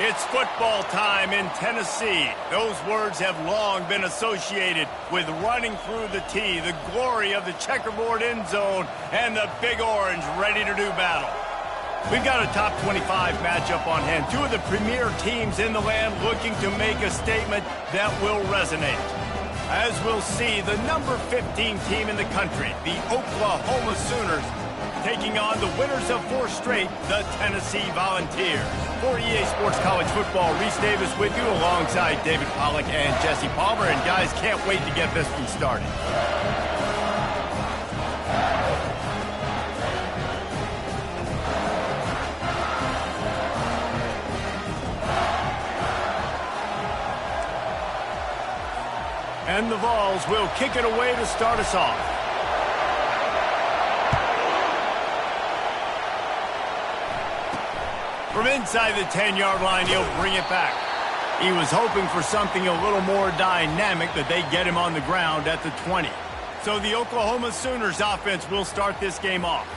It's football time in Tennessee. Those words have long been associated with running through the tee, the glory of the checkerboard end zone, and the Big Orange ready to do battle. We've got a top 25 matchup on hand. Two of the premier teams in the land looking to make a statement that will resonate. As we'll see, the number 15 team in the country, the Oklahoma Sooners, taking on the winners of 4 straight, the Tennessee Volunteers. For EA Sports College Football, Reese Davis with you alongside David Pollack and Jesse Palmer. And guys, can't wait to get this one started. And the Vols will kick it away to start us off. From inside the 10-yard line, he'll bring it back. He was hoping for something a little more dynamic, but they get him on the ground at the 20. So the Oklahoma Sooners offense will start this game off.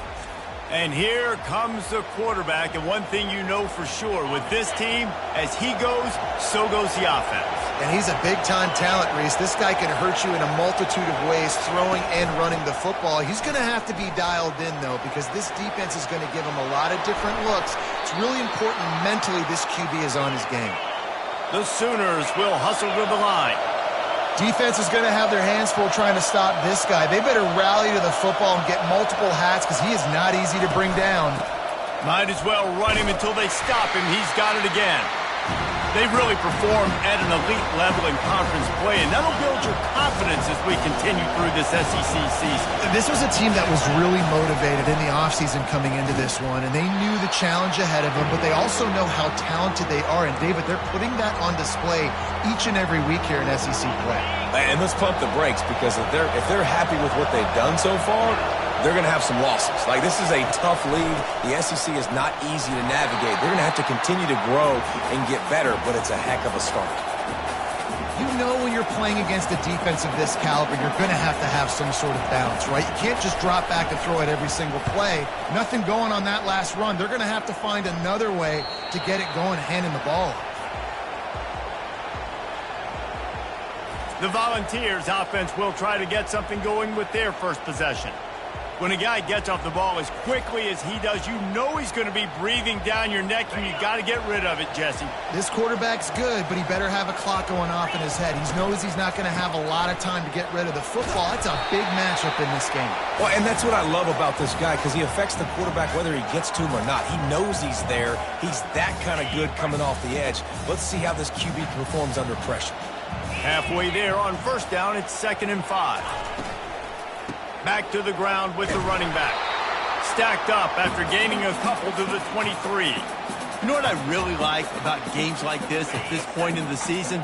And here comes the quarterback, and one thing you know for sure, with this team, as he goes, so goes the offense. And he's a big-time talent, Reese. This guy can hurt you in a multitude of ways, throwing and running the football. He's going to have to be dialed in, though, because this defense is going to give him a lot of different looks. It's really important mentally this QB is on his game. The Sooners will hustle to the line. Defense is going to have their hands full trying to stop this guy. They better rally to the football and get multiple hats because he is not easy to bring down. Might as well run him until they stop him. He's got it again. They've really performed at an elite level in conference play, and that'll build your confidence as we continue through this SEC season. This was a team that was really motivated in the offseason coming into this one, and they knew the challenge ahead of them, but they also know how talented they are. And, David, they're putting that on display each and every week here in SEC play. And let's pump the brakes, because if they're happy with what they've done so far, they're going to have some losses. Like, this is a tough league. The SEC is not easy to navigate. They're going to have to continue to grow and get better, but it's a heck of a start. You know when you're playing against a defense of this caliber, you're going to have some sort of bounce, right? You can't just drop back and throw it every single play. Nothing going on that last run. They're going to have to find another way to get it going, handing the ball off. The Volunteers offense will try to get something going with their first possession. When a guy gets off the ball as quickly as he does, you know he's going to be breathing down your neck, and you got to get rid of it, Jesse. This quarterback's good, but he better have a clock going off in his head. He knows he's not going to have a lot of time to get rid of the football. That's a big matchup in this game. Well, and that's what I love about this guy, because he affects the quarterback whether he gets to him or not. He knows he's there. He's that kind of good coming off the edge. Let's see how this QB performs under pressure. Halfway there on first down, it's 2nd and 5. Back to the ground with the running back. Stacked up after gaining a couple to the 23. You know what I really like about games like this at this point in the season?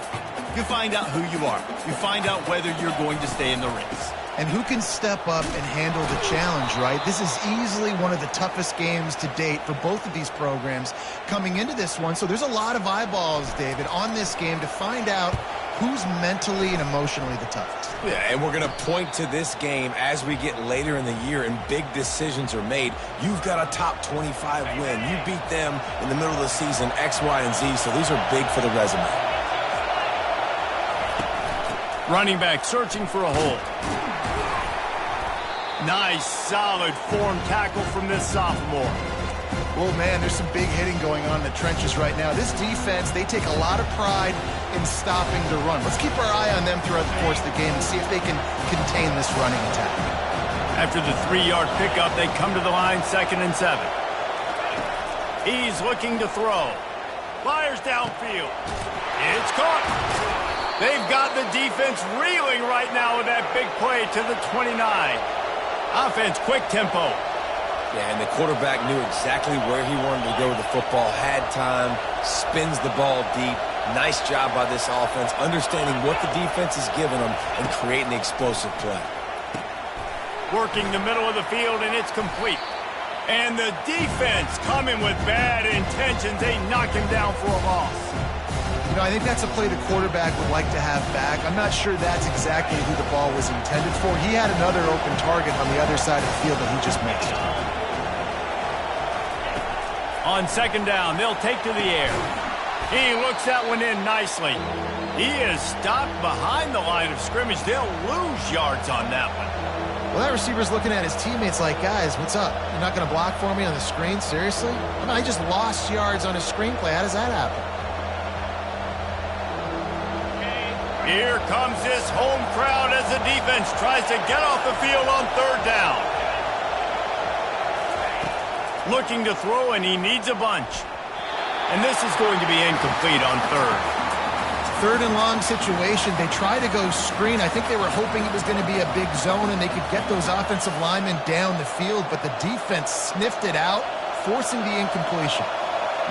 You find out who you are. You find out whether you're going to stay in the race. And who can step up and handle the challenge, right? This is easily one of the toughest games to date for both of these programs coming into this one. So there's a lot of eyeballs, David, on this game to find out who's mentally and emotionally the toughest. Yeah, and we're going to point to this game as we get later in the year and big decisions are made. You've got a top 25 win. You beat them in the middle of the season, X, Y, and Z, so these are big for the resume. Running back searching for a hole. Nice, solid form tackle from this sophomore. Oh, man, there's some big hitting going on in the trenches right now. This defense, they take a lot of pride in stopping the run. Let's keep our eye on them throughout the course of the game and see if they can contain this running attack. After the 3-yard pickup, they come to the line, 2nd and 7. He's looking to throw. Fires downfield. It's caught. They've got the defense reeling right now with that big play to the 29. Offense, quick tempo. Yeah, and the quarterback knew exactly where he wanted to go with the football, had time, spins the ball deep. Nice job by this offense, understanding what the defense is giving them and creating the explosive play. Working the middle of the field, and it's complete. And the defense coming with bad intentions. They knock him down for a loss. You know, I think that's a play the quarterback would like to have back. I'm not sure that's exactly who the ball was intended for. He had another open target on the other side of the field that he just missed. On 2nd down, they'll take to the air. He looks that one in nicely. He is stopped behind the line of scrimmage. They'll lose yards on that one. Well, that receiver's looking at his teammates like, guys, what's up? You're not going to block for me on the screen? Seriously? I mean, I just lost yards on a screenplay. How does that happen? Here comes this home crowd as the defense tries to get off the field on third down. Looking to throw, and he needs a bunch. And this is going to be incomplete on third. Third and long situation. They try to go screen. I think they were hoping it was going to be a big zone and they could get those offensive linemen down the field, but the defense sniffed it out, forcing the incompletion.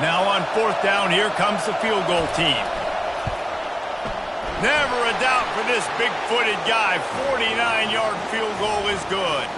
Now on fourth down, here comes the field goal team. Never a doubt for this big-footed guy. 49-yard field goal is good.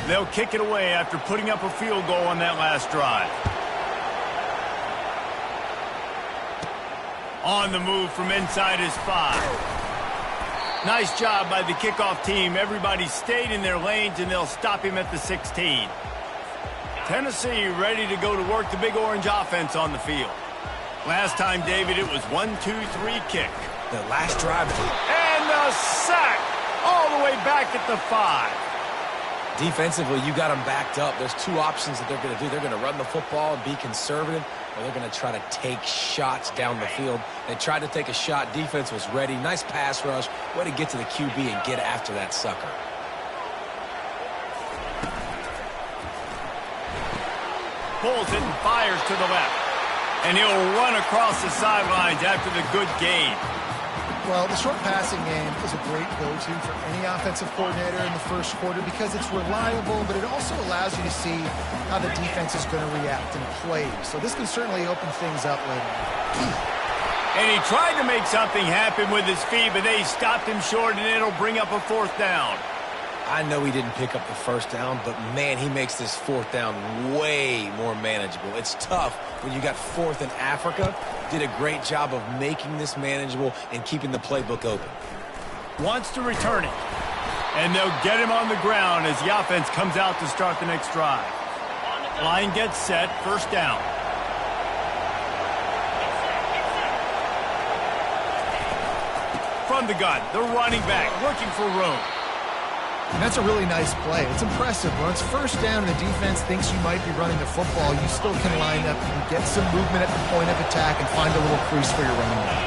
They'll kick it away after putting up a field goal on that last drive. On the move from inside his 5. Nice job by the kickoff team. Everybody stayed in their lanes, and they'll stop him at the 16. Tennessee ready to go to work the Big Orange offense on the field. Last time, David, it was 1-2-3 kick. The last drive. And the sack all the way back at the 5. Defensively, you got them backed up. There's two options that they're going to do. They're going to run the football and be conservative, or they're going to try to take shots down the field. They tried to take a shot. Defense was ready. Nice pass rush. Way to get to the QB and get after that sucker. Pulls it and fires to the left. And he'll run across the sidelines after the good gain. Well, the short passing game is a great go-to for any offensive coordinator in the first quarter because it's reliable, but it also allows you to see how the defense is going to react and play. So this can certainly open things up later. And he tried to make something happen with his feet, but they stopped him short, and it'll bring up a fourth down. I know he didn't pick up the first down, but, man, he makes this fourth down way more manageable. It's tough when you got fourth in Africa. Did a great job of making this manageable and keeping the playbook open. Wants to return it. And they'll get him on the ground as the offense comes out to start the next drive. Line gets set, first down. From the gun, the running back looking for room. And that's a really nice play. It's impressive. When it's first down and the defense thinks you might be running the football, you still can line up. You can get some movement at the point of attack and find a little crease for your running back.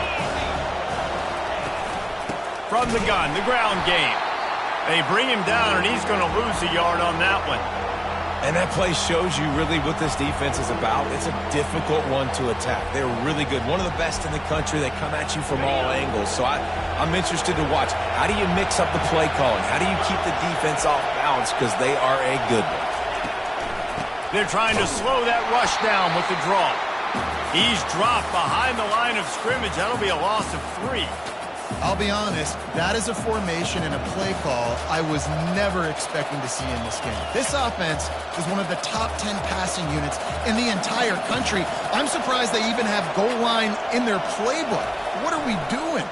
From the gun, the ground game. They bring him down, and he's going to lose a yard on that one. And that play shows you really what this defense is about. It's a difficult one to attack. They're really good. One of the best in the country. They come at you from all angles. So I'm interested to watch. How do you mix up the play calling? How do you keep the defense off balance? Because they are a good one. They're trying to slow that rush down with the draw. He's dropped behind the line of scrimmage. That'll be a loss of 3. I'll be honest, that is a formation and a play call I was never expecting to see in this game. This offense is one of the top 10 passing units in the entire country. I'm surprised they even have goal line in their playbook. What are we doing?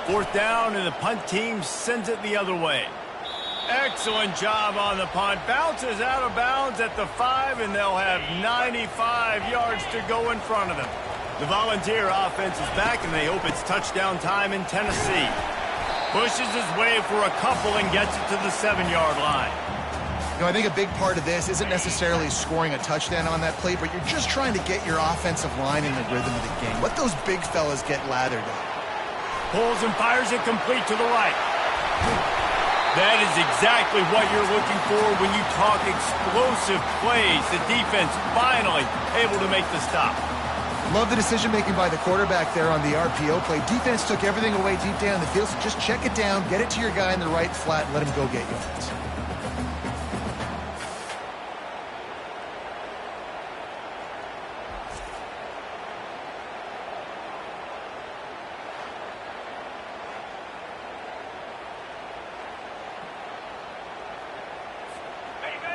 Fourth down, and the punt team sends it the other way. Excellent job on the punt. Bounces out of bounds at the 5, and they'll have 95 yards to go in front of them. The Volunteer offense is back, and they hope it's touchdown time in Tennessee. Pushes his way for a couple and gets it to the 7-yard line. You know, I think a big part of this isn't necessarily scoring a touchdown on that play, but you're just trying to get your offensive line in the rhythm of the game. Let those big fellas get lathered up. Pulls and fires it complete to the right. That is exactly what you're looking for when you talk explosive plays. The defense finally able to make the stop. Love the decision-making by the quarterback there on the RPO play. Defense took everything away deep down the field, so just check it down, get it to your guy in the right flat, and let him go get yards.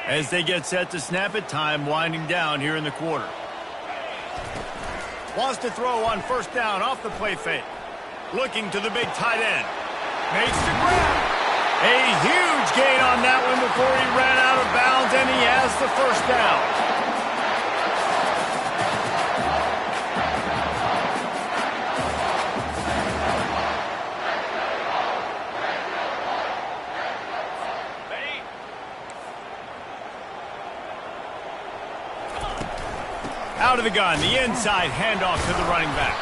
As they get set to snap it, time winding down here in the quarter. Wants to throw on first down off the play fake. Looking to the big tight end. Makes the grab. A huge gain on that one before he ran out of bounds, and he has the first down. Out of the gun, the inside handoff to the running back.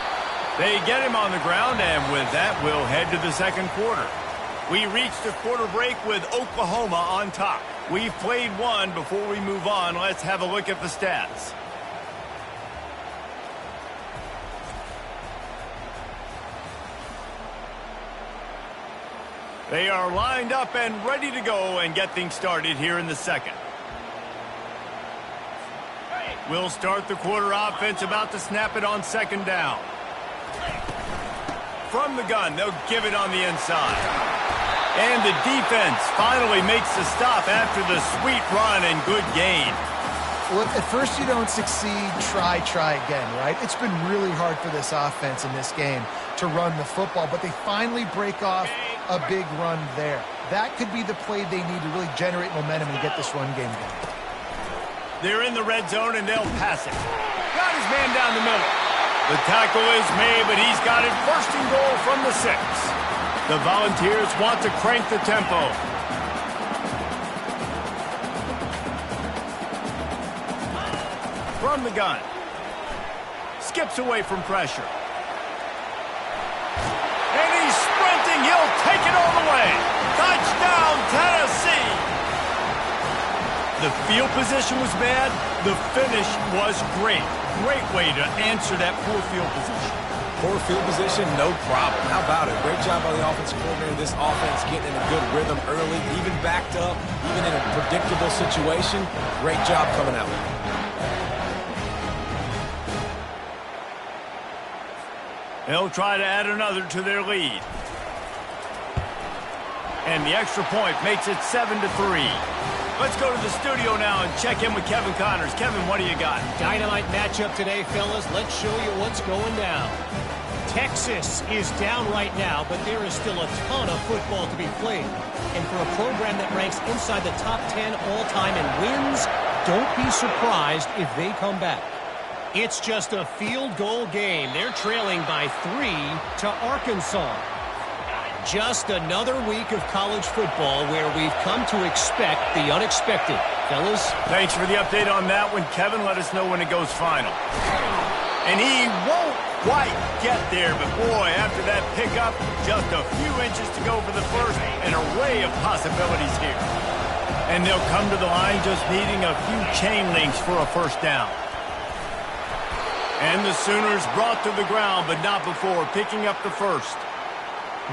They get him on the ground, and with that, we'll head to the second quarter. We reach the quarter break with Oklahoma on top. We've played one. Before we move on, let's have a look at the stats. They are lined up and ready to go and get things started here in the second. We'll start the quarter offense about to snap it on second down. From the gun, they'll give it on the inside. And the defense finally makes the stop after the sweet run and good gain. Well, at first you don't succeed, try again, right? It's been really hard for this offense in this game to run the football, but they finally break off a big run there. That could be the play they need to really generate momentum and get this run game going. They're in the red zone, and they'll pass it. Got his man down the middle. The tackle is made, but he's got it first and goal from the 6. The Volunteers want to crank the tempo. From the gun. Skips away from pressure. And he's sprinting. He'll take it all the way. Touchdown, Tennessee. The field position was bad. The finish was great. Great way to answer that poor field position. Poor field position, no problem. How about it? Great job by the offensive coordinator. This offense getting in a good rhythm early, even backed up, even in a predictable situation. Great job coming out. They'll try to add another to their lead. And the extra point makes it 7-3. Let's go to the studio now and check in with Kevin Connors. Kevin, what do you got? Dynamite matchup today, fellas. Let's show you what's going down. Texas is down right now, but there is still a ton of football to be played. And for a program that ranks inside the top 10 all-time in wins, don't be surprised if they come back. It's just a field goal game. They're trailing by 3 to Arkansas. Just another week of college football where we've come to expect the unexpected. Fellas? Thanks for the update on that one, Kevin. Let us know when it goes final. And he won't quite get there, but boy, after that pickup, just a few inches to go for the first. An array of possibilities here. And they'll come to the line just needing a few chain links for a first down. And the Sooners brought to the ground, but not before picking up the first.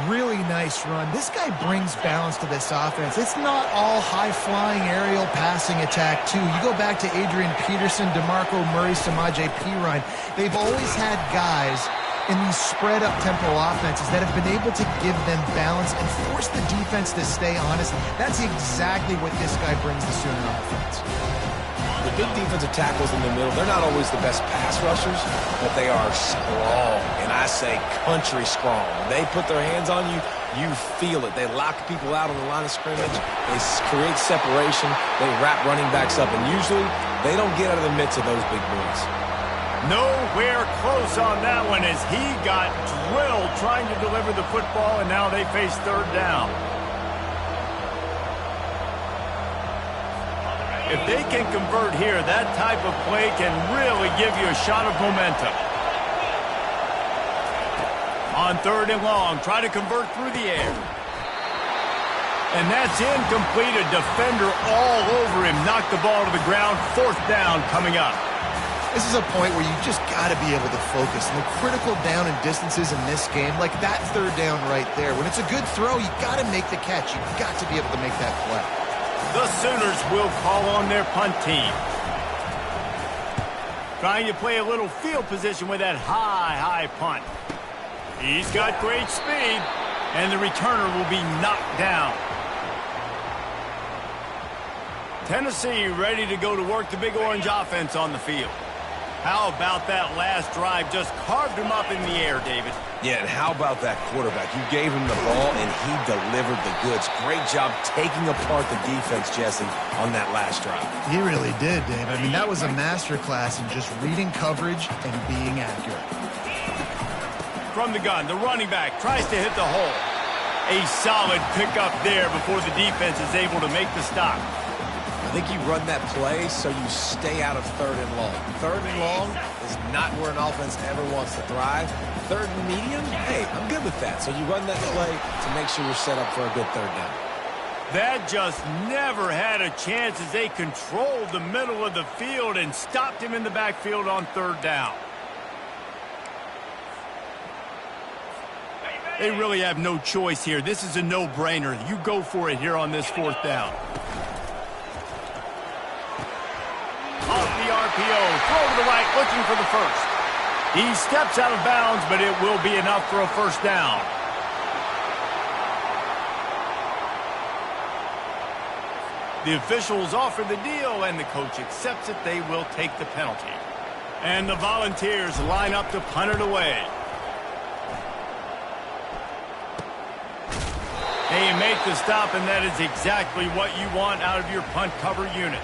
Really nice run. This guy brings balance to this offense. It's not all high-flying aerial passing attack, too. You go back to Adrian Peterson, DeMarco Murray, Samaje Perine. They've always had guys in these spread-up tempo offenses that have been able to give them balance and force the defense to stay honest. That's exactly what this guy brings the Sooner offense. The big defensive tackles in the middle, they're not always the best pass rushers, but they are strong, and I say country strong. When they put their hands on you, you feel it. They lock people out on the line of scrimmage. They create separation. They wrap running backs up, and usually they don't get out of the midst of those big boys. Nowhere close on that one as he got drilled trying to deliver the football, and now they face third down. If they can convert here, that type of play can really give you a shot of momentum. On third and long, try to convert through the air. And that's incomplete. A defender all over him. Knocked the ball to the ground. Fourth down coming up. This is a point where you just got to be able to focus. And the critical down and distances in this game, like that third down right there, when it's a good throw, you got to make the catch. You've got to be able to make that play. The Sooners will call on their punt team. Trying to play a little field position with that high punt. He's got great speed, and the returner will be knocked down. Tennessee ready to go to work the Big Orange offense on the field. How about that last drive? Just carved him up in the air, David. Yeah, and how about that quarterback? You gave him the ball, and he delivered the goods. Great job taking apart the defense, Jesse, on that last drive. He really did, Dave. I mean, that was a masterclass in just reading coverage and being accurate. From the gun, the running back tries to hit the hole. A solid pickup there before the defense is able to make the stop. I think you run that play so you stay out of 3rd and long. 3rd and long is not where an offense ever wants to thrive. 3rd and medium, hey, I'm good with that. So you run that play to make sure you're set up for a good 3rd down. That just never had a chance as they controlled the middle of the field and stopped him in the backfield on 3rd down. They really have no choice here. This is a no-brainer. You go for it here on this 4th down. Off the RPO, throw to the right, looking for the first. He steps out of bounds, but it will be enough for a 1st down. The officials offer the deal, and the coach accepts it. They will take the penalty. And the Volunteers line up to punt it away. They make the stop, and that is exactly what you want out of your punt cover unit.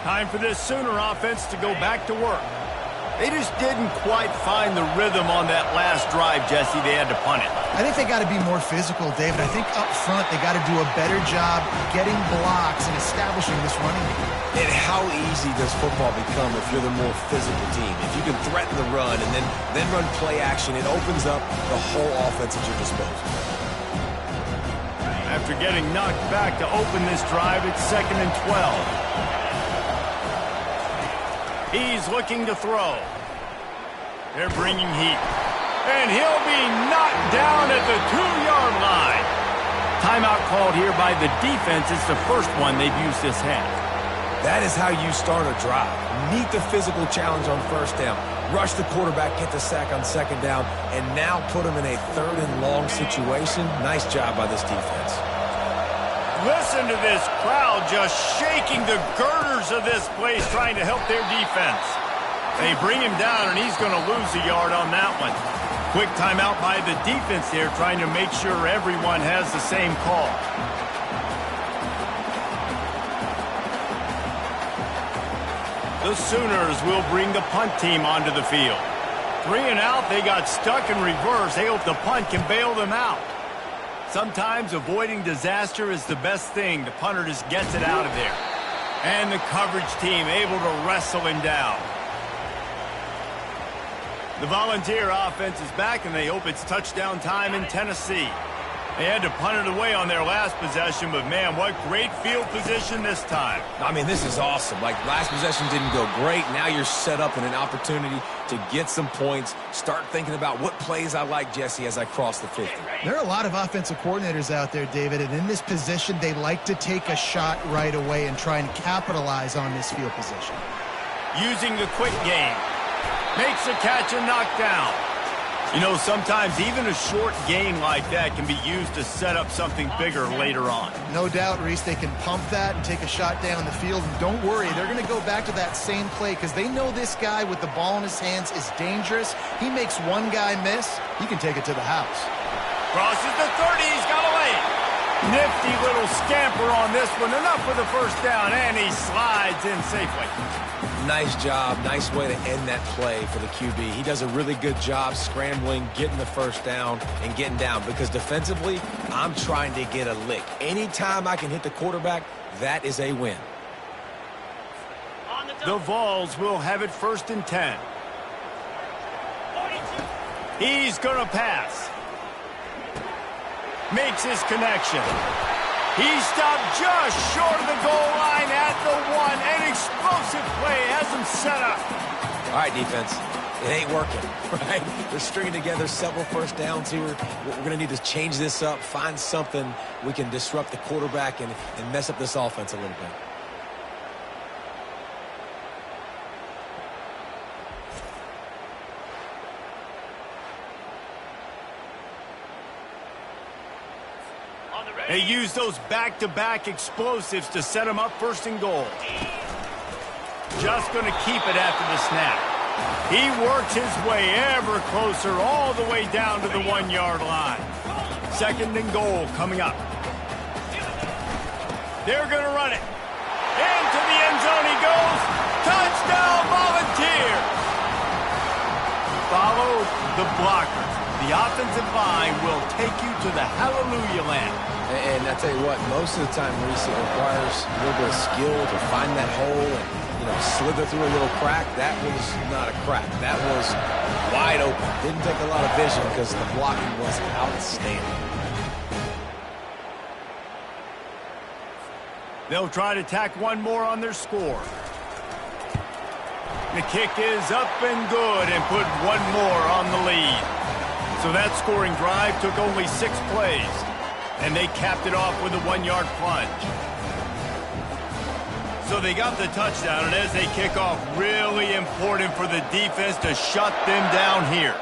Time for this Sooner offense to go back to work. They just didn't quite find the rhythm on that last drive, Jesse. They had to punt it. I think they got to be more physical, David. I think up front they got to do a better job getting blocks and establishing this running game. And how easy does football become if you're the more physical team? If you can threaten the run and then run play action, it opens up the whole offense at your disposal. After getting knocked back to open this drive, it's 2nd and 12. He's looking to throw. They're bringing heat. And he'll be knocked down at the 2-yard line. Timeout called here by the defense. It's the first one they've used this half. That is how you start a drive. Meet the physical challenge on 1st down. Rush the quarterback, get the sack on 2nd down, and now put him in a 3rd and long situation. Nice job by this defense. Listen to this crowd just shaking the girders of this place, trying to help their defense. They bring him down, and he's going to lose a yard on that one. Quick timeout by the defense there, trying to make sure everyone has the same call. The Sooners will bring the punt team onto the field. 3 and out, they got stuck in reverse. They hope the punt can bail them out. Sometimes avoiding disaster is the best thing. The punter just gets it out of there. And the coverage team able to wrestle him down. The Volunteer offense is back, and they hope it's touchdown time in Tennessee. They had to punt it away on their last possession, but man, what great field position this time. I mean, this is awesome. Like, last possession didn't go great. Now you're set up in an opportunity to get some points. Start thinking about what plays I like, Jesse, as I cross the 50. There are a lot of offensive coordinators out there, David, and in this position, they like to take a shot right away and try and capitalize on this field position. Using the quick game. Makes the catch and knocked down. You know, sometimes even a short gain like that can be used to set up something bigger later on. No doubt, Reese, they can pump that and take a shot down the field. And don't worry, they're going to go back to that same play because they know this guy with the ball in his hands is dangerous. He makes one guy miss, he can take it to the house. Crosses the 30, he's got a lane. Nifty little scamper on this one. Enough for the 1st down, and he slides in safely. Nice job. Nice way to end that play for the QB. He does a really good job scrambling, getting the 1st down, and getting down. Because defensively, I'm trying to get a lick. Anytime I can hit the quarterback, that is a win. The Vols will have it 1st and 10. He's going to pass. Makes his connection. He stopped just short of the goal line at the 1. An explosive play has him set up. All right, defense. It ain't working, right? We're stringing together several 1st downs here. We're going to need to change this up, find something we can disrupt the quarterback and mess up this offense a little bit. They use those back-to-back explosives to set them up first and goal. Just going to keep it after the snap. He works his way ever closer all the way down to the 1-yard line. Second and goal coming up. They're going to run it. Into the end zone he goes. Touchdown, Volunteers. Follow the blockers. The offensive line will take you to the hallelujah land. And I tell you what, most of the time, Reese, it requires a little bit of skill to find that hole and, slither through a little crack. That was not a crack. That was wide open. Didn't take a lot of vision because the blocking was outstanding. They'll try to tack one more on their score. The kick is up and good and put one more on the lead. So that scoring drive took only 6 plays, and they capped it off with a 1-yard plunge. So they got the touchdown, and as they kick off, really important for the defense to shut them down here.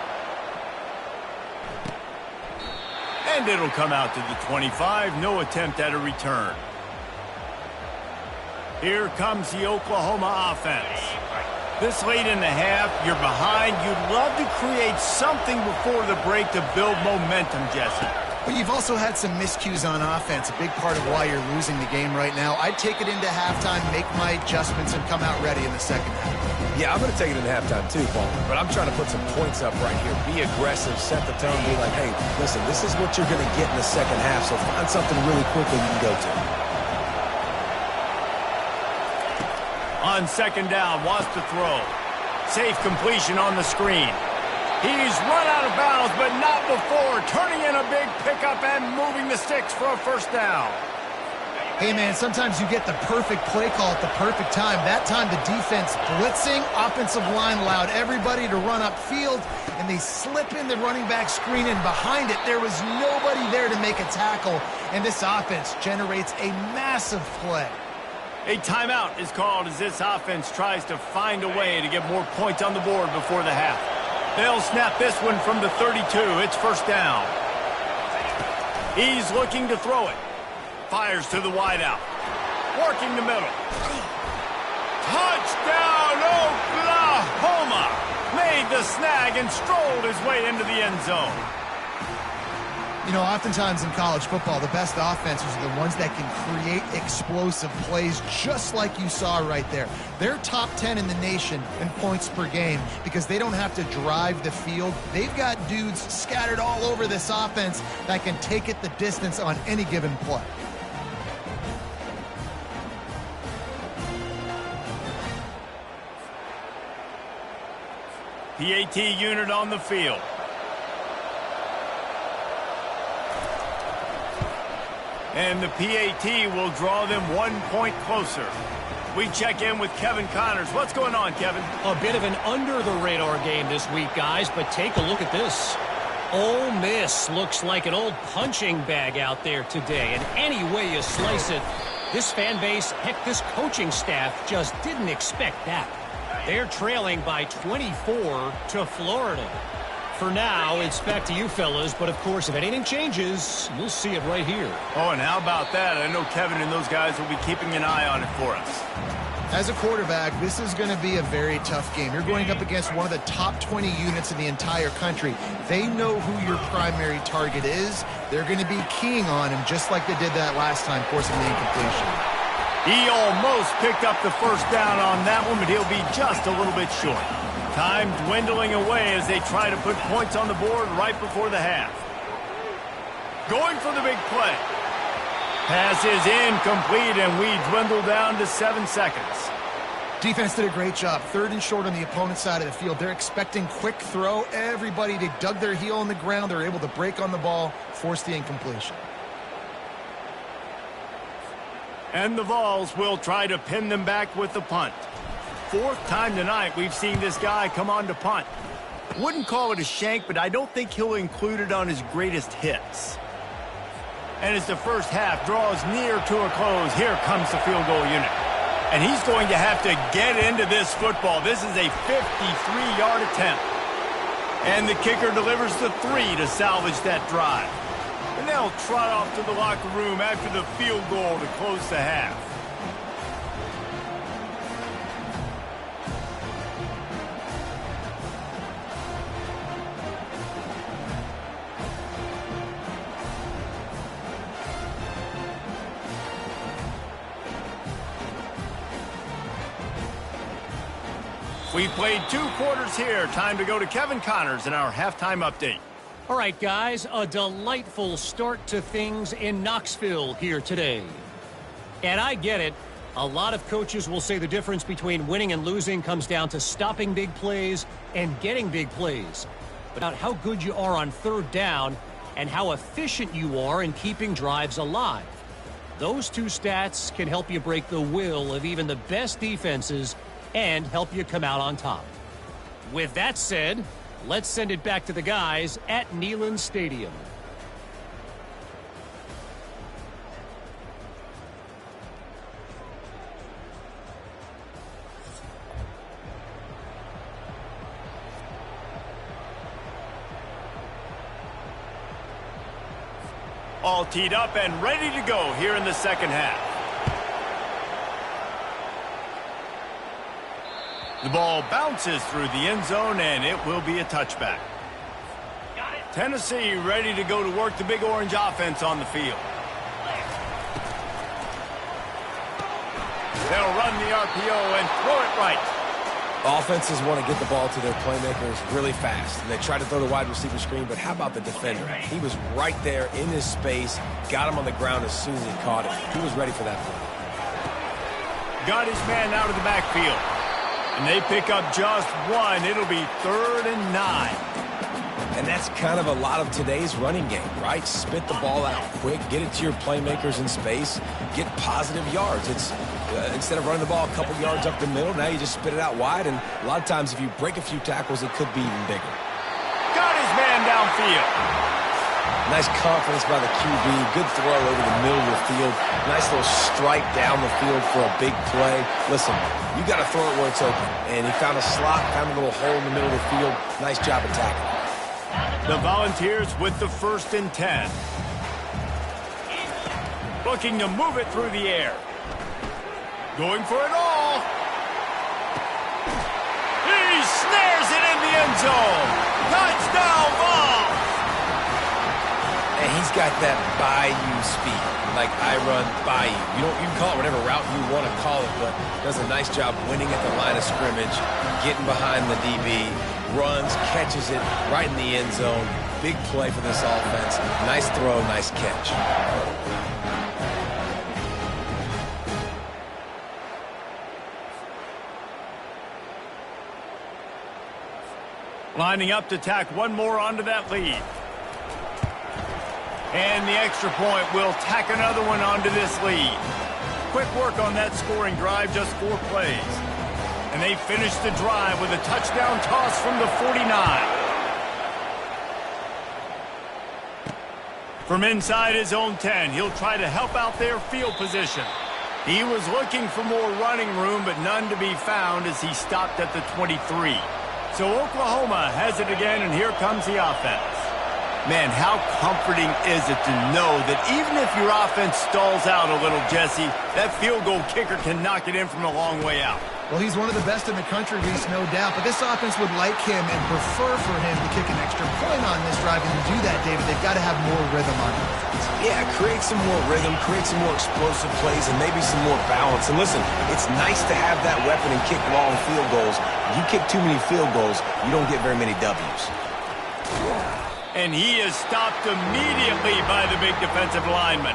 And it'll come out to the 25, no attempt at a return. Here comes the Oklahoma offense. This late in the half, you're behind. You'd love to create something before the break to build momentum, Jesse. But you've also had some miscues on offense, a big part of why you're losing the game right now. I'd take it into halftime, make my adjustments, and come out ready in the second half. Yeah, I'm going to take it into halftime too, Paul. But I'm trying to put some points up right here. Be aggressive, set the tone, be like, hey, listen, this is what you're going to get in the second half, so find something really quickly you can go to. On second down, wants to throw. Safe completion on the screen. He's run out of bounds, but not before turning in a big pickup and moving the sticks for a first down. Hey, man, sometimes you get the perfect play call at the perfect time. That time the defense blitzing, offensive line allowed everybody to run upfield, and they slip in the running back screen, and behind it there was nobody there to make a tackle, and this offense generates a massive play. A timeout is called as this offense tries to find a way to get more points on the board before the half. They'll snap this one from the 32. It's first down. He's looking to throw it. Fires to the wideout. Working the middle. Touchdown, Oklahoma! Made the snag and strolled his way into the end zone. You know, oftentimes in college football, the best offenses are the ones that can create explosive plays just like you saw right there. They're top 10 in the nation in points per game because they don't have to drive the field. They've got dudes scattered all over this offense that can take it the distance on any given play. PAT unit on the field. And the PAT will draw them 1 point closer. We check in with Kevin Connors. What's going on, Kevin? A bit of an under-the-radar game this week, guys, but take a look at this. Ole Miss looks like an old punching bag out there today. And any way you slice it, this fan base, heck, this coaching staff just didn't expect that. They're trailing by 24 to Florida. For now, it's back to you fellas, but of course, if anything changes, you'll see it right here. Oh, and how about that? I know Kevin and those guys will be keeping an eye on it for us. As a quarterback, this is going to be a very tough game. You're going up against one of the top 20 units in the entire country. They know who your primary target is. They're going to be keying on him just like they did that last time, forcing the incompletion. He almost picked up the first down on that one, but he'll be just a little bit short. Time dwindling away as they try to put points on the board right before the half. Going for the big play. Pass is incomplete, and we dwindle down to 7 seconds. Defense did a great job. 3rd and short on the opponent's side of the field. They're expecting quick throw. Everybody, they dug their heel on the ground. They're able to break on the ball, force the incompletion. And the Vols will try to pin them back with the punt. 4th time tonight we've seen this guy come on to punt. Wouldn't call it a shank, but I don't think he'll include it on his greatest hits. And as the first half draws near to a close, here comes the field goal unit. And he's going to have to get into this football. This is a 53-yard attempt. And the kicker delivers the 3 to salvage that drive. and they'll trot off to the locker room after the field goal to close the half. We played 2 quarters here. Time to go to Kevin Connors in our halftime update. All right, guys, a delightful start to things in Knoxville here today. And I get it. A lot of coaches will say the difference between winning and losing comes down to stopping big plays and getting big plays. But about how good you are on 3rd down and how efficient you are in keeping drives alive. Those 2 stats can help you break the will of even the best defenses and help you come out on top. With that said, let's send it back to the guys at Neyland Stadium. All teed up and ready to go here in the second half. The ball bounces through the end zone, and it will be a touchback. Tennessee ready to go to work the Big Orange offense on the field. They'll run the RPO and throw it right. Offenses want to get the ball to their playmakers really fast. And they try to throw the wide receiver screen, but how about the defender? He was right there in his space, got him on the ground as soon as he caught it. He was ready for that play. Got his man out of the backfield. And they pick up just 1. It'll be 3rd and 9. And that's kind of a lot of today's running game, right? Spit the ball out quick, get it to your playmakers in space, get positive yards. It's instead of running the ball a couple yards up the middle, now you just spit it out wide. And a lot of times if you break a few tackles, it could be even bigger. Got his man downfield. Nice confidence by the QB. Good throw over the middle of the field. Nice little stripe down the field for a big play. Listen, you got to throw it where it's open. And he found a slot, found a little hole in the middle of the field. Nice job attacking. The Volunteers with the 1st and 10. Looking to move it through the air. Going for it all. He snares it in the end zone. Touchdown ball. And he's got that bayou speed, like I run bayou. You can call it whatever route you want to call it, but does a nice job winning at the line of scrimmage, getting behind the DB, runs, catches it right in the end zone. Big play for this offense. Nice throw, nice catch. Lining up to tack 1 more onto that lead. And the extra point will tack another one onto this lead. Quick work on that scoring drive, just 4 plays. And they finish the drive with a touchdown toss from the 49. From inside his own 10, he'll try to help out their field position. He was looking for more running room, but none to be found as he stopped at the 23. So Oklahoma has it again, and here comes the offense. Man, how comforting is it to know that even if your offense stalls out a little, Jesse, that field goal kicker can knock it in from a long way out. Well, he's one of the best in the country, Reese, no doubt. But this offense would like him and prefer for him to kick an extra point on this drive. And to do that, David, they've got to have more rhythm on offense. Yeah, create some more rhythm, create some more explosive plays, and maybe some more balance. And listen, it's nice to have that weapon and kick long field goals. If you kick too many field goals, you don't get very many W's. And he is stopped immediately by the big defensive lineman.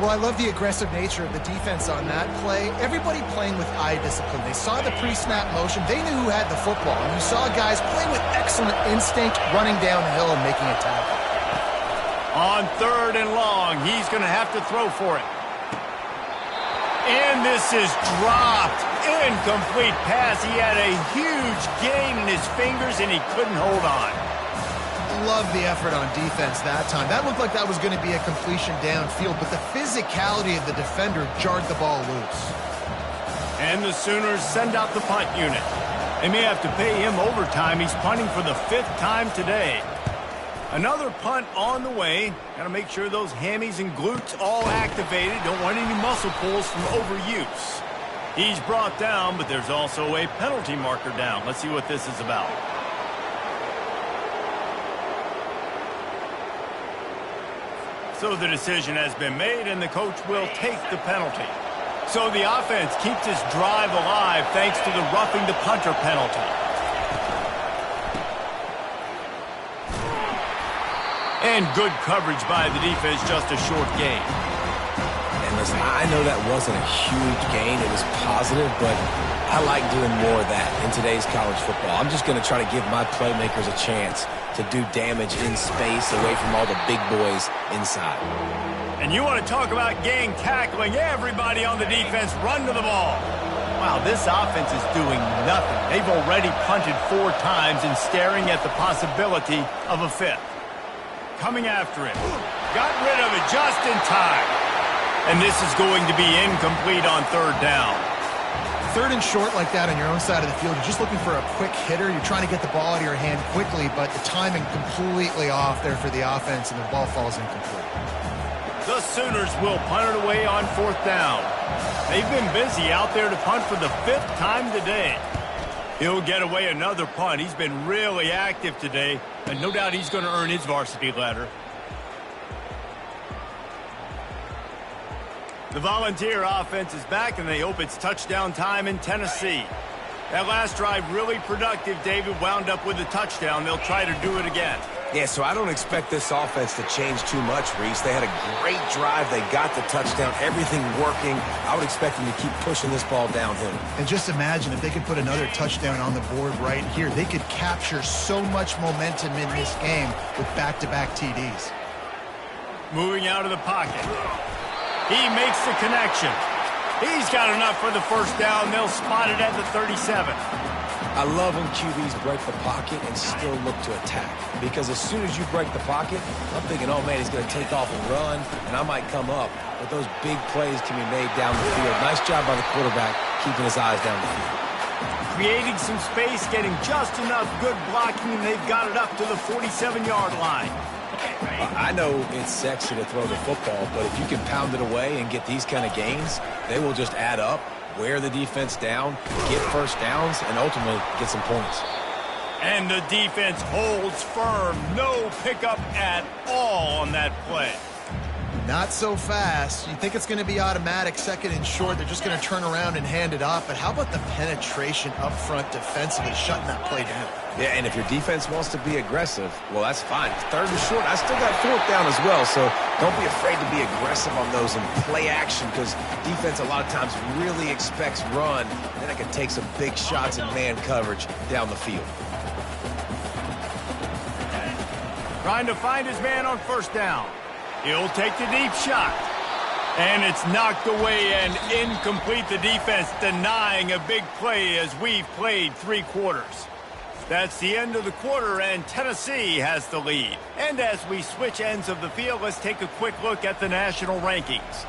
Well, I love the aggressive nature of the defense on that play. Everybody playing with eye discipline. They saw the pre-snap motion. They knew who had the football. And you saw guys playing with excellent instinct, running downhill and making a tackle. On 3rd and long, he's going to have to throw for it. And this is dropped. Incomplete pass. He had a huge gain in his fingers, and he couldn't hold on. Love the effort on defense that time. That looked like that was going to be a completion downfield, but the physicality of the defender jarred the ball loose. And the Sooners send out the punt unit. They may have to pay him overtime. He's punting for the 5th time today. Another punt on the way. Got to make sure those hammies and glutes all activated. Don't want any muscle pulls from overuse. He's brought down, but there's also a penalty marker down. Let's see what this is about. So the decision has been made, and the coach will take the penalty. So the offense keeps this drive alive thanks to the roughing the punter penalty. And good coverage by the defense, just a short gain. And listen, I know that wasn't a huge gain. It was positive, but I like doing more of that in today's college football. I'm just going to try to give my playmakers a chance to do damage in space away from all the big boys inside. And you want to talk about gang tackling, everybody on the defense run to the ball. Wow, this offense is doing nothing. They've already punted 4 times and staring at the possibility of a 5th. Coming after him. Got rid of it just in time. And this is going to be incomplete on 3rd down. 3rd and short like that on your own side of the field, you're just looking for a quick hitter. You're trying to get the ball out of your hand quickly, but the timing completely off there for the offense, and the ball falls incomplete. The Sooners will punt it away on 4th down. They've been busy out there to punt for the 5th time today. He'll get away another punt. He's been really active today, and no doubt he's going to earn his varsity letter. The Volunteer offense is back, and they hope it's touchdown time in Tennessee. That last drive really productive. David wound up with a touchdown. They'll try to do it again. Yeah, so I don't expect this offense to change too much, Reese. They had a great drive. They got the touchdown. Everything working. I would expect them to keep pushing this ball downhill. And just imagine if they could put another touchdown on the board right here. They could capture so much momentum in this game with back-to-back TDs. Moving out of the pocket. He makes the connection. He's got enough for the 1st down. They'll spot it at the 37. I love when QBs break the pocket and still look to attack. Because as soon as you break the pocket, I'm thinking, oh, man, he's going to take off and run, and I might come up. But those big plays can be made down the field. Nice job by the quarterback keeping his eyes down the field. Creating some space, getting just enough good blocking, and they've got it up to the 47-yard line. I know it's sexy to throw the football, but if you can pound it away and get these kind of gains, they will just add up, wear the defense down, get 1st downs, and ultimately get some points. And the defense holds firm. No pickup at all on that play. Not so fast. You think it's going to be automatic, 2nd and short. They're just going to turn around and hand it off. But how about the penetration up front defensively, shutting that play down? Yeah, and if your defense wants to be aggressive, well, that's fine. 3rd and short, I still got 4th down as well. So don't be afraid to be aggressive on those and play action, because defense a lot of times really expects run. Then it can take some big shots in man coverage down the field. Trying to find his man on 1st down. He'll take the deep shot. And it's knocked away and incomplete. The defense denying a big play as we've played 3 quarters. That's the end of the quarter, and Tennessee has the lead. And as we switch ends of the field, let's take a quick look at the national rankings.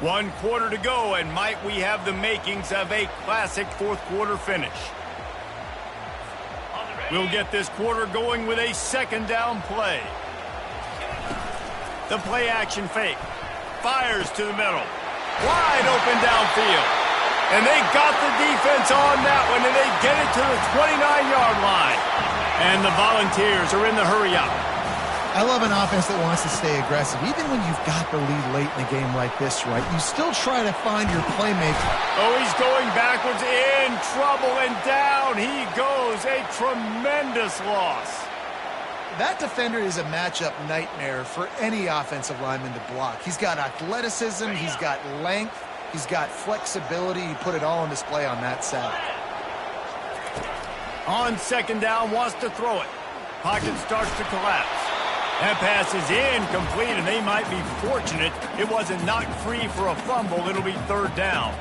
1 quarter to go, and might we have the makings of a classic 4th quarter finish. We'll get this quarter going with a 2nd down play. The play action fake. Fires to the middle. Wide open downfield. And they got the defense on that one, and they get it to the 29-yard line. And the Volunteers are in the hurry up. I love an offense that wants to stay aggressive. Even when you've got the lead late in a game like this, right, you still try to find your playmaker. Oh, he's going backwards, in trouble, and down he goes. A tremendous loss. That defender is a matchup nightmare for any offensive lineman to block. He's got athleticism, he's got length, he's got flexibility. You put it all on display on that side. On 2nd down, wants to throw it. Pocket starts to collapse. That pass is incomplete, and they might be fortunate it wasn't knocked free for a fumble. It'll be 3rd down.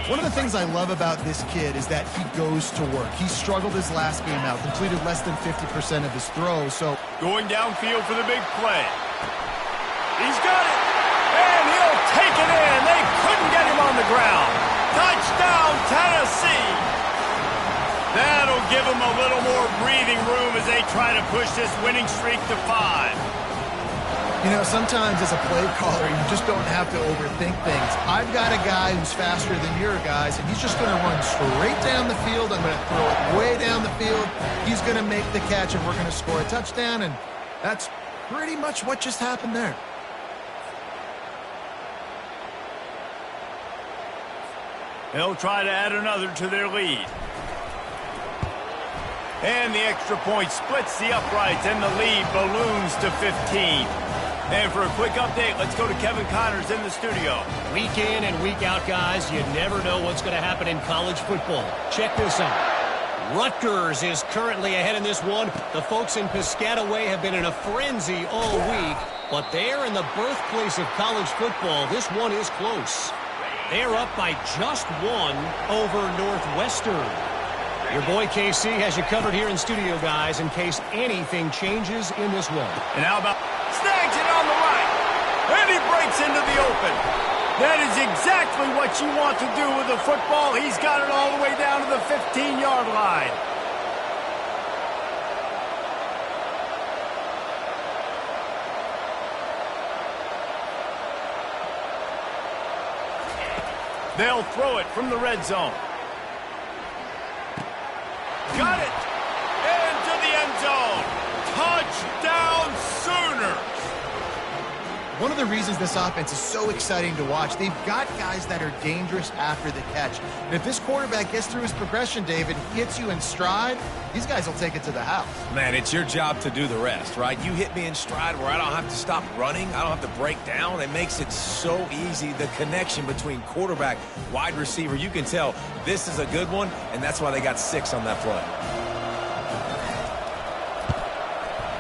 One of the things I love about this kid is that he goes to work. He struggled his last game out, completed less than 50% of his throws. So going downfield for the big play. He's got it, and he'll take it in. They couldn't get him on the ground. Touchdown, Tennessee. That'll give them a little more breathing room as they try to push this winning streak to 5. You know, sometimes as a play caller, you just don't have to overthink things. I've got a guy who's faster than your guys, and he's just going to run straight down the field. I'm going to throw it way down the field. He's going to make the catch, and we're going to score a touchdown, and that's pretty much what just happened there. They'll try to add another to their lead. And the extra point splits the uprights, and the lead balloons to 15. And for a quick update, let's go to Kevin Connors in the studio. Week in and week out, guys, you never know what's going to happen in college football. Check this out. Rutgers is currently ahead in this one. The folks in Piscataway have been in a frenzy all week, but they're in the birthplace of college football. This one is close. They're up by just 1 over Northwestern. Your boy KC has you covered here in studio, guys, in case anything changes in this one. And how about snags it on the right, and he breaks into the open. That is exactly what you want to do with the football. He's got it all the way down to the 15-yard line. They'll throw it from the red zone. Got it! Into the end zone. Touchdown Sooners! One of the reasons this offense is so exciting to watch, they've got guys that are dangerous after the catch. And if this quarterback gets through his progression, David, hits you in stride, these guys will take it to the house. Man, it's your job to do the rest, right? You hit me in stride where I don't have to stop running. I don't have to break down. It makes it so easy. The connection between quarterback, wide receiver, you can tell this is a good one, and that's why they got 6 on that play.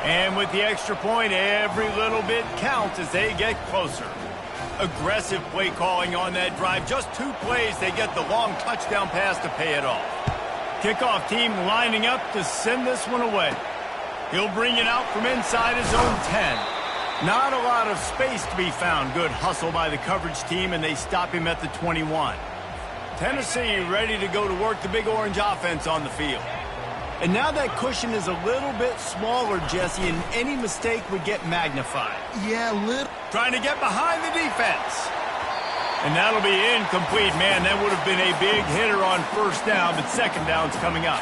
And with the extra point, every little bit counts as they get closer. Aggressive play calling on that drive. Just 2 plays, they get the long touchdown pass to pay it off. Kickoff team lining up to send this one away. He'll bring it out from inside his own 10. Not a lot of space to be found. Good hustle by the coverage team, and they stop him at the 21. Tennessee ready to go to work the Big Orange offense on the field. And now that cushion is a little bit smaller, Jesse, and any mistake would get magnified. Yeah, little. Trying to get behind the defense. And that'll be incomplete. Man, that would have been a big hitter on first down, but second down's coming up.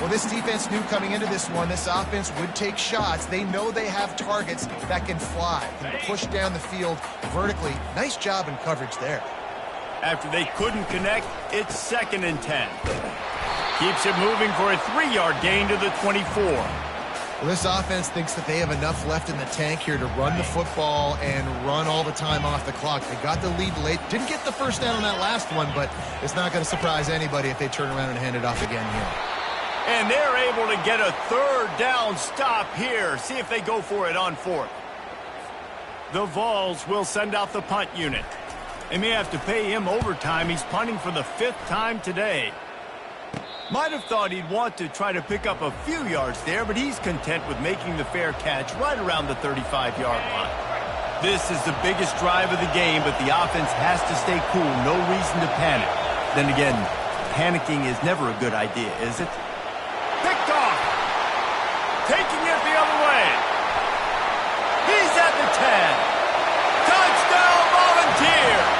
Well, this defense knew coming into this one, this offense would take shots. They know they have targets that can fly, can push down the field vertically. Nice job in coverage there. After they couldn't connect, it's 2nd and 10. Keeps it moving for a 3-yard gain to the 24. Well, this offense thinks that they have enough left in the tank here to run the football and run all the time off the clock. They got the lead late. Didn't get the first down on that last one, but it's not going to surprise anybody if they turn around and hand it off again here. And they're able to get a 3rd down stop here. See if they go for it on 4th. The Vols will send out the punt unit. They may have to pay him overtime. He's punting for the 5th time today. Might have thought he'd want to try to pick up a few yards there, but he's content with making the fair catch right around the 35-yard line. This is the biggest drive of the game, but the offense has to stay cool. No reason to panic. Then again, panicking is never a good idea, is it? Picked off! Taking it the other way. He's at the 10. Touchdown Volunteers!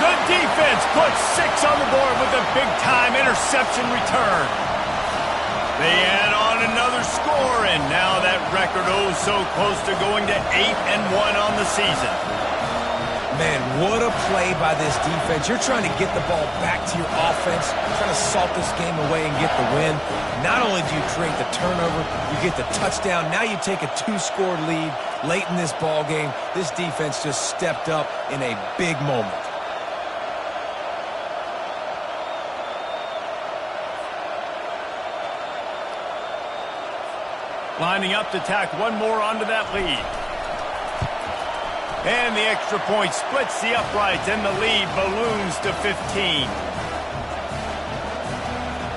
The defense puts 6 on the board with a big-time interception return. They add on another score, and now that record so close to going to 8-1 on the season. Man, what a play by this defense. You're trying to get the ball back to your offense, trying to salt this game away and get the win. Not only do you create the turnover, you get the touchdown. Now you take a 2-score lead late in this ball game. This defense just stepped up in a big moment. Lining up to tack one more onto that lead. And the extra point splits the uprights, and the lead balloons to 15.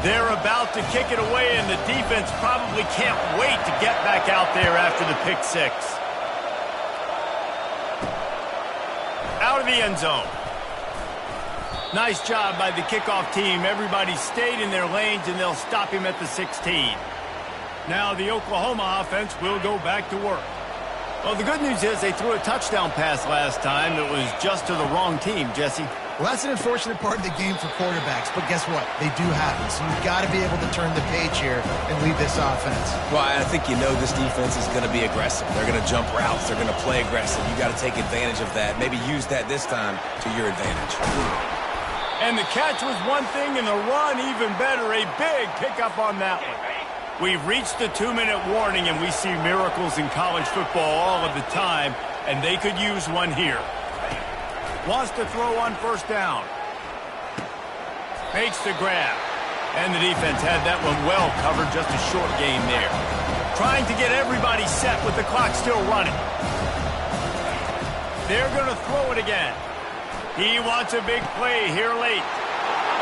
They're about to kick it away, and the defense probably can't wait to get back out there after the pick 6. Out of the end zone. Nice job by the kickoff team. Everybody stayed in their lanes, and they'll stop him at the 16. Now the Oklahoma offense will go back to work. Well, the good news is they threw a touchdown pass last time that was just to the wrong team, Jesse. Well, that's an unfortunate part of the game for quarterbacks, but guess what? They do happen, so you've got to be able to turn the page here and lead this offense. Well, I think you know this defense is going to be aggressive. They're going to jump routes. They're going to play aggressive. You got to take advantage of that. Maybe use that this time to your advantage. And the catch was one thing, and the run even better. A big pickup on that one. We've reached the 2-minute warning, and we see miracles in college football all of the time, and they could use one here. Wants to throw on first down. Makes the grab. And the defense had that one well covered, just a short game there. Trying to get everybody set with the clock still running. They're going to throw it again. He wants a big play here late.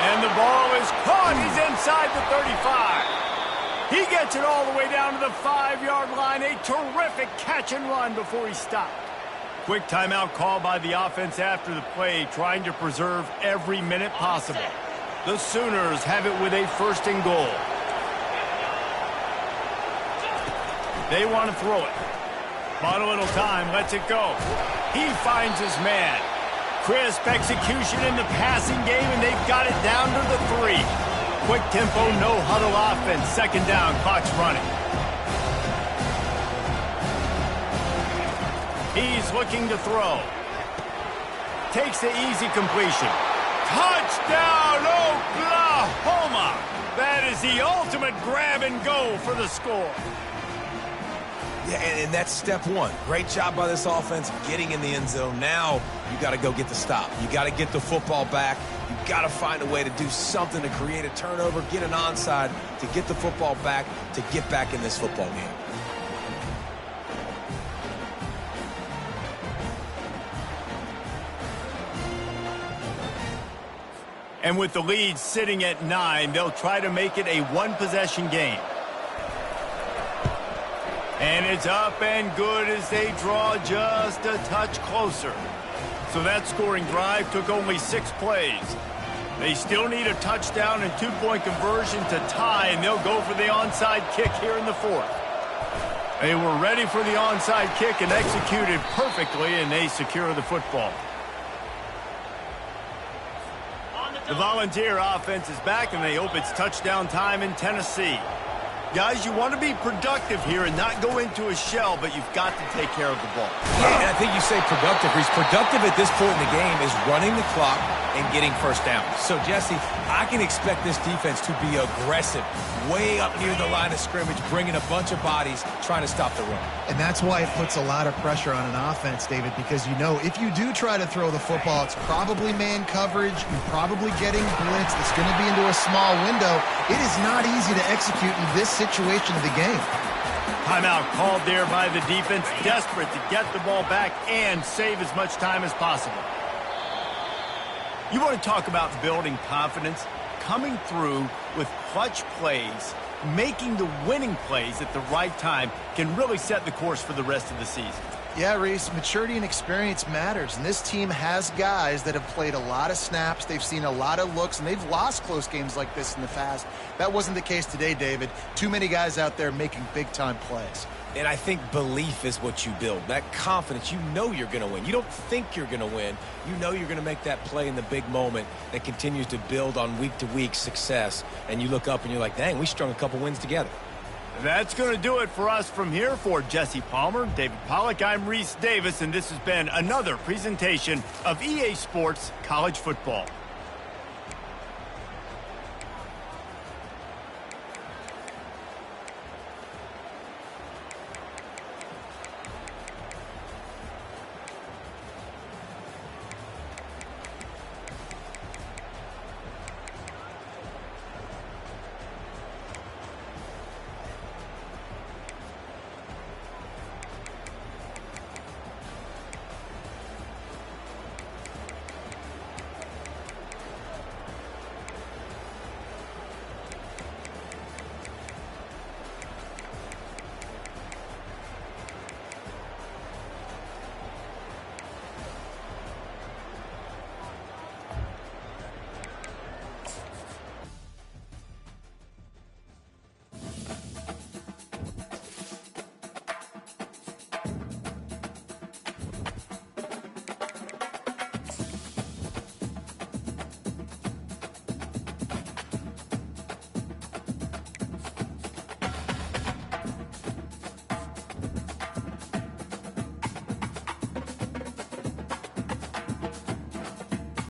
And the ball is caught. He's inside the 35. He gets it all the way down to the 5-yard line. A terrific catch and run before he stopped. Quick timeout call by the offense after the play, trying to preserve every minute possible. The Sooners have it with a 1st and goal. They want to throw it. Bought a little time, lets it go. He finds his man. Crisp execution in the passing game, and they've got it down to the 3. Quick tempo, no huddle offense. 2nd down, clock's running. He's looking to throw. Takes the easy completion. Touchdown, Oklahoma! That is the ultimate grab and go for the score. Yeah, and that's step one. Great job by this offense getting in the end zone. Now you got to go get the stop. You got to get the football back. You got to find a way to do something to create a turnover, get an onside, to get the football back, to get back in this football game. And with the lead sitting at 9, they'll try to make it a one-possession game. And it's up and good as they draw just a touch closer. So that scoring drive took only 6 plays. They still need a touchdown and 2-point conversion to tie, and they'll go for the onside kick here in the 4th. They were ready for the onside kick and executed perfectly, and they secure the football. The Volunteer offense is back, and they hope it's touchdown time in Tennessee. Guys, you want to be productive here and not go into a shell, but you've got to take care of the ball. Yeah, and I think you say productive. He's productive at this point in the game is running the clock and getting first down. So, Jesse, I can expect this defense to be aggressive, way up near the line of scrimmage, bringing a bunch of bodies, trying to stop the run. And that's why it puts a lot of pressure on an offense, David, because you know if you do try to throw the football, it's probably man coverage, you're probably getting blitzed, it's going to be into a small window. It is not easy to execute in this situation of the game. Timeout called there by the defense, desperate to get the ball back and save as much time as possible. You want to talk about building confidence? Coming through with clutch plays, making the winning plays at the right time can really set the course for the rest of the season. Yeah, Reese, maturity and experience matters, and this team has guys that have played a lot of snaps, they've seen a lot of looks, and they've lost close games like this in the past. That wasn't the case today, David. Too many guys out there making big-time plays. And I think belief is what you build. That confidence, you know you're going to win. You don't think you're going to win. You know you're going to make that play in the big moment that continues to build on week-to-week success. And you look up and you're like, dang, we strung a couple wins together. That's going to do it for us from here. For Jesse Palmer, David Pollack, I'm Reese Davis, and this has been another presentation of EA Sports College Football.